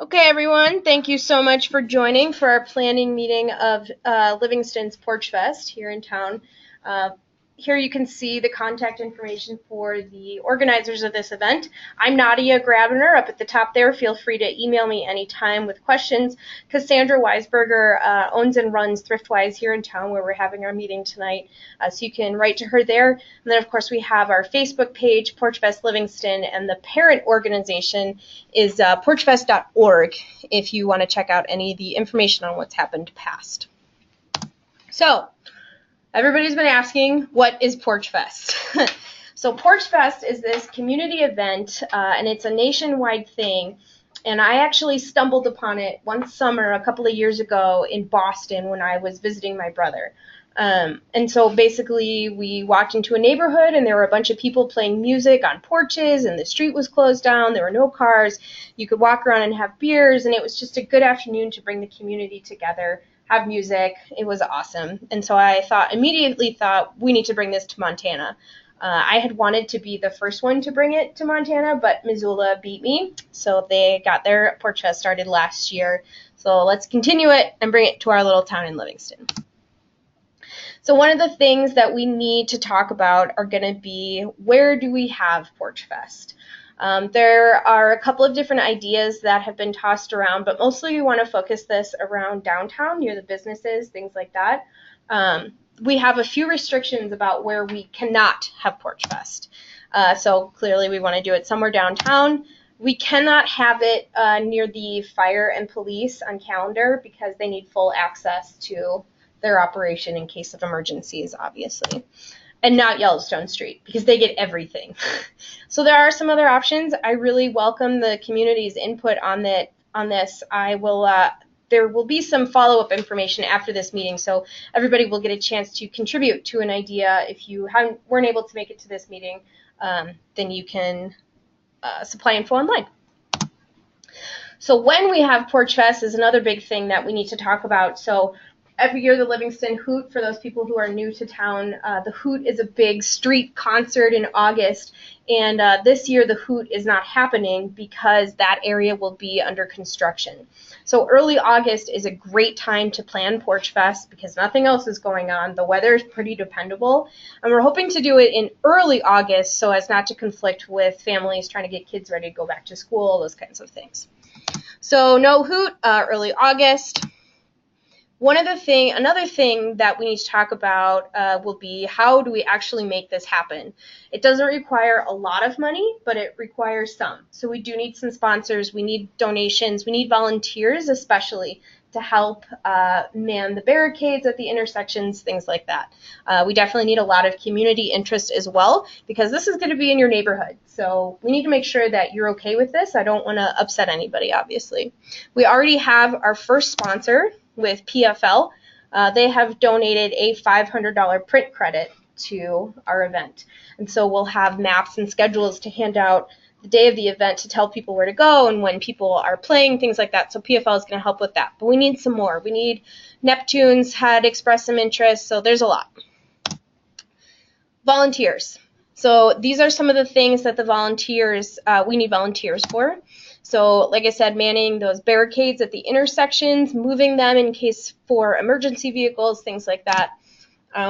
Okay, everyone, thank you so much for joining for our planning meeting of Livingston's Porch Fest here in town. Here you can see the contact information for the organizers of this event. I'm Nadia Grabner up at the top there. Feel free to email me anytime with questions. Cassandra Weisberger owns and runs Thriftwise here in town where we're having our meeting tonight. So you can write to her there. And then, of course, we have our Facebook page, Porch Fest Livingston, and the parent organization is porchfest.org if you want to check out any of the information on what's happened past. So, everybody's been asking, what is Porch Fest? So Porch Fest is this community event, and it's a nationwide thing. And I actually stumbled upon it one summer a couple of years ago in Boston when I was visiting my brother. And so basically we walked into a neighborhood and there were a bunch of people playing music on porches and the street was closed down. There were no cars. You could walk around and have beers, and it was just a good afternoon to bring the community together, have music. It was awesome. And so I immediately thought we need to bring this to Montana. I had wanted to be the first one to bring it to Montana, but Missoula beat me. So they got their Porch Fest started last year. So let's continue it and bring it to our little town in Livingston. So one of the things that we need to talk about are going to be, where do we have Porch Fest? There are a couple of different ideas that have been tossed around, but mostly we want to focus this around downtown, near the businesses, things like that. We have a few restrictions about where we cannot have Porch Fest. So clearly we want to do it somewhere downtown. We cannot have it near the fire and police on calendar because they need full access to their operation in case of emergencies, obviously. And not Yellowstone Street because they get everything. So there are some other options. I really welcome the community's input on this. There will be some follow-up information after this meeting, so everybody will get a chance to contribute to an idea. If you weren't able to make it to this meeting, then you can supply info online. So when we have Porch Fest is another big thing that we need to talk about. So every year the Livingston Hoot, for those people who are new to town, the Hoot is a big street concert in August, and this year the Hoot is not happening because that area will be under construction. So early August is a great time to plan Porch Fest because nothing else is going on. The weather is pretty dependable, and we're hoping to do it in early August so as not to conflict with families trying to get kids ready to go back to school, those kinds of things. So no Hoot, early August. Another thing that we need to talk about will be, how do we actually make this happen? It doesn't require a lot of money, but it requires some. So we do need some sponsors, we need donations, we need volunteers especially to help man the barricades at the intersections, things like that. We definitely need a lot of community interest as well because this is going to be in your neighborhood. So we need to make sure that you're okay with this. I don't want to upset anybody, obviously. We already have our first sponsor with PFL. They have donated a $500 print credit to our event. And so we'll have maps and schedules to hand out the day of the event to tell people where to go and when people are playing, things like that. So PFL is going to help with that. But we need some more. We need Neptune's had expressed some interest, so there's a lot. Volunteers. So these are some of the things that we need volunteers for. So like I said, manning those barricades at the intersections, moving them in case for emergency vehicles, things like that.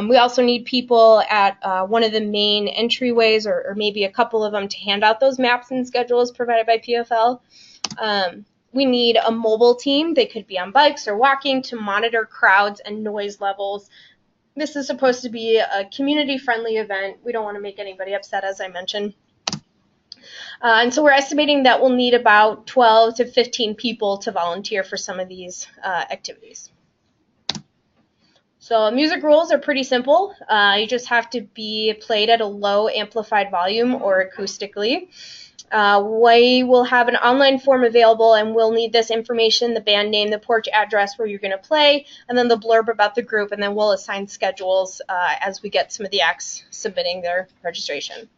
We also need people at one of the main entryways or maybe a couple of them to hand out those maps and schedules provided by PFL. We need a mobile team. They could be on bikes or walking to monitor crowds and noise levels. This is supposed to be a community-friendly event. We don't want to make anybody upset, as I mentioned. And so we're estimating that we'll need about 12 to 15 people to volunteer for some of these activities. So music rules are pretty simple. You just have to be played at a low amplified volume or acoustically. We will have an online form available, and we'll need this information, the band name, the porch address where you're going to play, and then the blurb about the group, and then we'll assign schedules as we get some of the acts submitting their registration.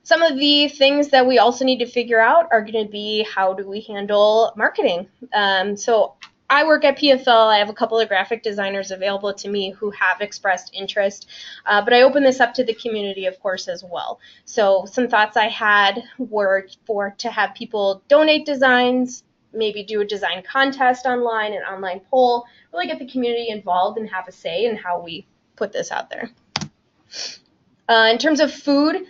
Some of the things that we also need to figure out are going to be, how do we handle marketing? So I work at PFL. I have a couple of graphic designers available to me who have expressed interest, but I open this up to the community, of course, as well. So some thoughts I had were to have people donate designs, maybe do a design contest online, an online poll, really get the community involved and have a say in how we put this out there. In terms of food,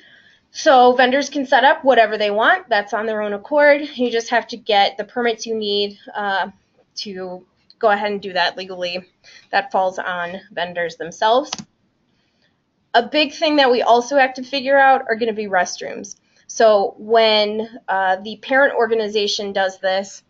so vendors can set up whatever they want. That's on their own accord. You just have to get the permits you need to go ahead and do that legally. That falls on vendors themselves. A big thing that we also have to figure out are going to be restrooms. So when the parent organization does this,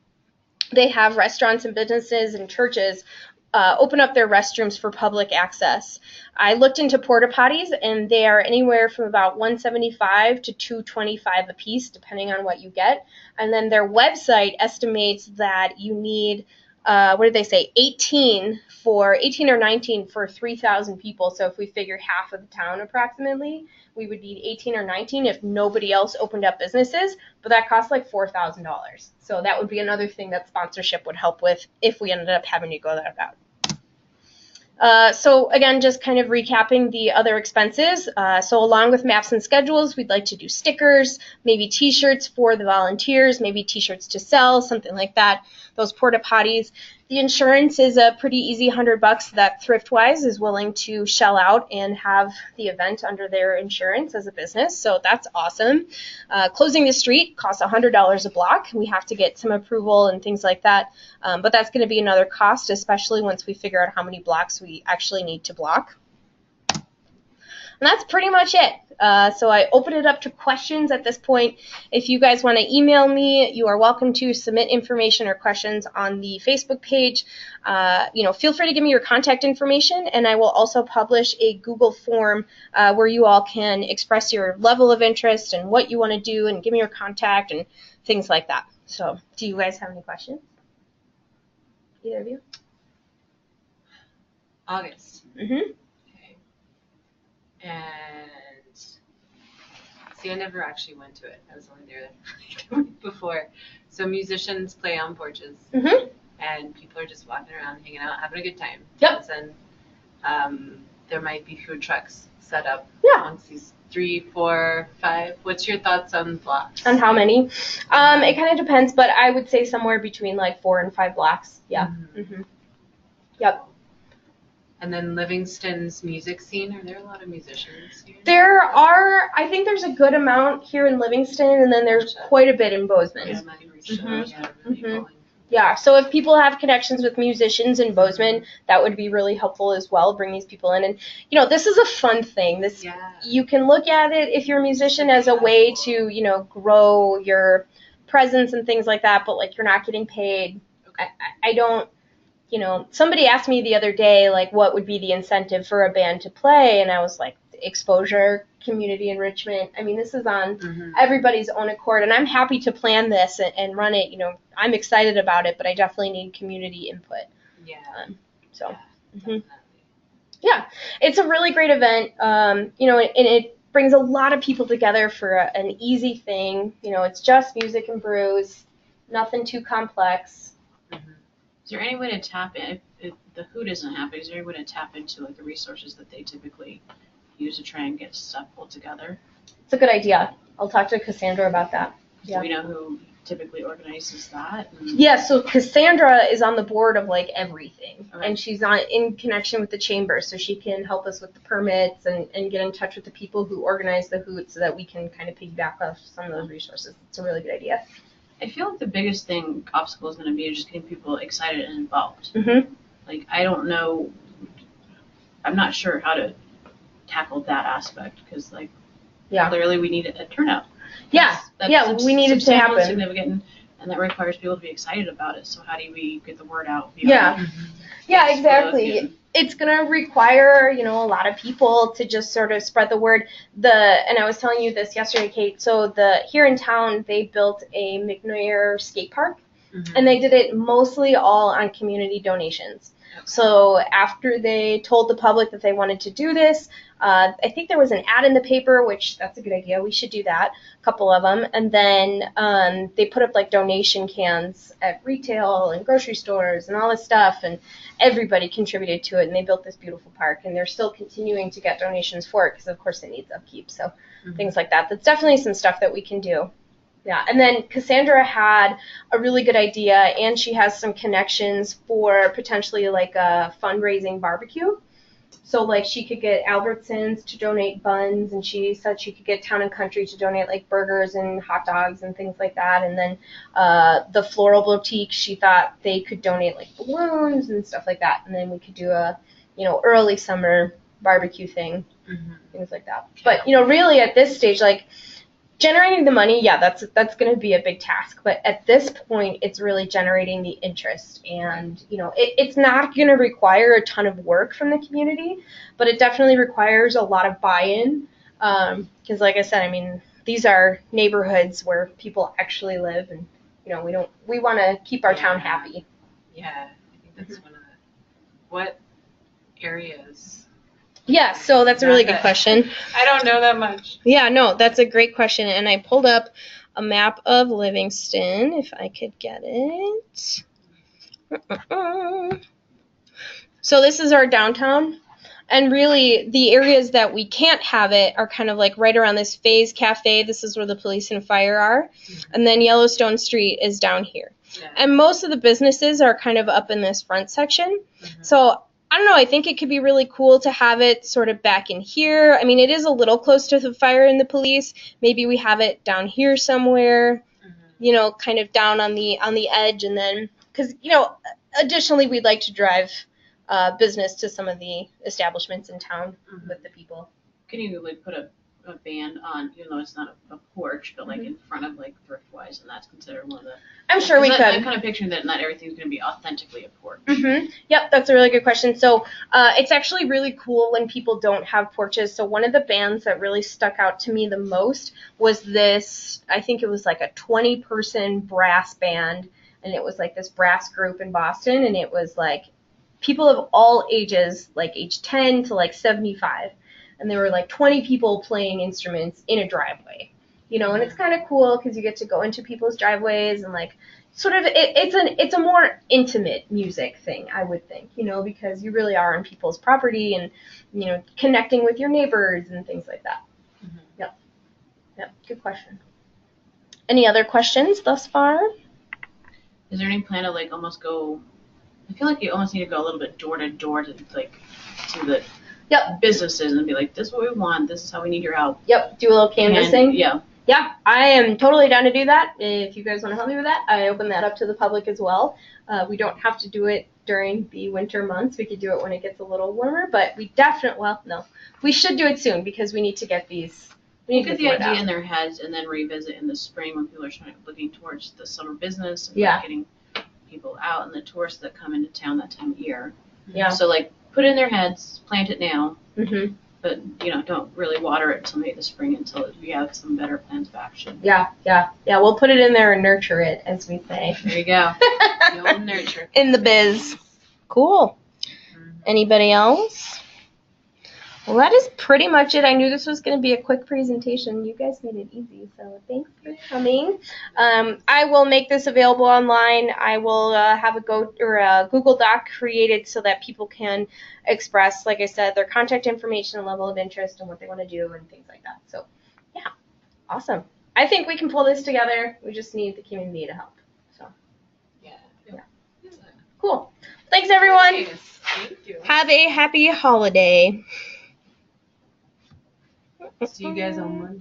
they have restaurants and businesses and churches open up their restrooms for public access. I looked into porta potties, and they are anywhere from about $175 to $225 a piece, depending on what you get. And then their website estimates that you need, 18 or 19 for 3,000 people. So if we figure half of the town approximately, we would need 18 or 19 if nobody else opened up businesses, but that costs like $4,000. So that would be another thing that sponsorship would help with if we ended up having to go that route. So again, just kind of recapping the other expenses. So along with maps and schedules, we'd like to do stickers, maybe t-shirts for the volunteers, maybe t-shirts to sell, something like that, those porta potties. The insurance is a pretty easy $100 that ThriftWise is willing to shell out and have the event under their insurance as a business, so that's awesome. Closing the street costs $100 a block. We have to get some approval and things like that, but that's going to be another cost, especially once we figure out how many blocks we actually need to block. And that's pretty much it. So I open it up to questions at this point. If you guys want to email me, you are welcome to submit information or questions on the Facebook page. Feel free to give me your contact information, and I will also publish a Google form where you all can express your level of interest and what you want to do, and give me your contact and things like that. So do you guys have any questions? Either of you? August. Mm-hmm. And see, I never actually went to it. I was only there the week before. So musicians play on porches, and people are just walking around, hanging out, having a good time. Yep. And there might be food trucks set up. Yeah. Amongst these 3, 4, 5. What's your thoughts on blocks? On how many? It kind of depends, but I would say somewhere between like 4 and 5 blocks. Yeah. Mm-hmm. Yep. And then Livingston's music scene, are there a lot of musicians here? There are, I think there's a good amount here in Livingston, and then there's quite a bit in Bozeman. Yeah, so if people have connections with musicians in Bozeman, that would be really helpful as well, bring these people in. And, this is a fun thing. You can look at it, if you're a musician, as a way to, grow your presence and things like that, but, you're not getting paid. Okay. I don't. Somebody asked me the other day, what would be the incentive for a band to play? And I was like, exposure, community enrichment. I mean, this is on everybody's own accord. And I'm happy to plan this and run it. I'm excited about it, but I definitely need community input. Yeah. Yeah, it's a really great event. And it brings a lot of people together for an easy thing. It's just music and brews, nothing too complex. Is there any way to tap in, if the hoot isn't happening, is there any way to tap into the resources that they typically use to try and get stuff pulled together? It's a good idea. I'll talk to Cassandra about that. Yeah. Do we know who typically organizes that? Yeah, so Cassandra is on the board of everything, and she's in connection with the chamber, so she can help us with the permits and get in touch with the people who organize the hoot so that we can kind of piggyback off some of those resources. It's a really good idea. I feel like the biggest obstacle is going to be just getting people excited and involved. I don't know, I'm not sure how to tackle that aspect because, clearly we need a turnout. We need it to happen. Significant, and that requires people to be excited about it. So how do we get the word out? Yeah, exactly. It's going to require, a lot of people to just sort of spread the word. And I was telling you this yesterday, Kate. So here in town, they built a McNair skate park, and they did it mostly all on community donations. So after they told the public that they wanted to do this, I think there was an ad in the paper, which that's a good idea. We should do that, a couple of them. And then they put up like donation cans at retail and grocery stores and all this stuff, and everybody contributed to it, and they built this beautiful park, and they're still continuing to get donations for it because, of course, it needs upkeep. So things like that. That's definitely some stuff that we can do. Yeah, and then Cassandra had a really good idea, and she has some connections for potentially like a fundraising barbecue. So like she could get Albertsons to donate buns, and she said she could get Town and Country to donate like burgers and hot dogs and things like that. And then the Floral Boutique, she thought they could donate like balloons and stuff like that. And then we could do a, early summer barbecue thing, things like that. But really at this stage, like generating the money, yeah, that's going to be a big task. But at this point, it's really generating the interest, and it's not going to require a ton of work from the community, but it definitely requires a lot of buy-in. Because, like I said, I mean, these are neighborhoods where people actually live, and we want to keep our town happy. Yeah, I think that's one of the what areas. Yeah, so that's a really good question. I don't know that much. Yeah, no, that's a great question. And I pulled up a map of Livingston, if I could get it. So this is our downtown. And really, the areas that we can't have it are kind of like right around this Faze Cafe. This is where the police and fire are. And then Yellowstone Street is down here. Yeah. And most of the businesses are kind of up in this front section. So I don't know, I think it could be really cool to have it sort of back in here. I mean, it is a little close to the fire and the police. Maybe we have it down here somewhere, kind of down on the edge. And then, because, additionally, we'd like to drive business to some of the establishments in town with the people. Can you, like, put a band on, even though it's not a porch, but, like, in front of, like, Thriftwise, and that's considered one of the... I'm sure we could. I'm kind of picturing that not everything's going to be authentically a porch. Yep, that's a really good question. So it's actually really cool when people don't have porches. So one of the bands that really stuck out to me the most was this, I think it was like a 20-person brass band, and it was like this brass group in Boston, and it was like people of all ages, like age 10 to like 75. And there were like 20 people playing instruments in a driveway, and it's kind of cool because you get to go into people's driveways and like sort of it's a more intimate music thing, I would think, because you really are on people's property and, connecting with your neighbors and things like that. Yep, good question. Any other questions thus far? Is there any plan to like almost go, I feel like you almost need to go a little bit door to door to like to the businesses and be like, this is what we want, this is how we need your help. Yep, do a little canvassing. Yeah, I am totally down to do that. If you guys want to help me with that, I open that up to the public as well. We don't have to do it during the winter months. We could do it when it gets a little warmer, but we should do it soon because we need to get these. We need to get the idea in their heads and then revisit in the spring when people are looking towards the summer business and getting people out and the tourists that come into town that time of year. Yeah. So like put it in their heads, plant it now. But, don't really water it until maybe the spring until we have some better plans of action. Yeah, we'll put it in there and nurture it, as we say. There you go. The old nurture. In the biz. Cool. Anybody else? Well, that is pretty much it. I knew this was going to be a quick presentation. You guys made it easy, so thanks for coming. I will make this available online. I will have a Google Doc created so that people can express, like I said, their contact information and level of interest and what they want to do and things like that. So, yeah, awesome. I think we can pull this together. We just need the community to help. So, yeah. Cool. Thanks, everyone. Thank you. Have a happy holiday. See you guys on Monday.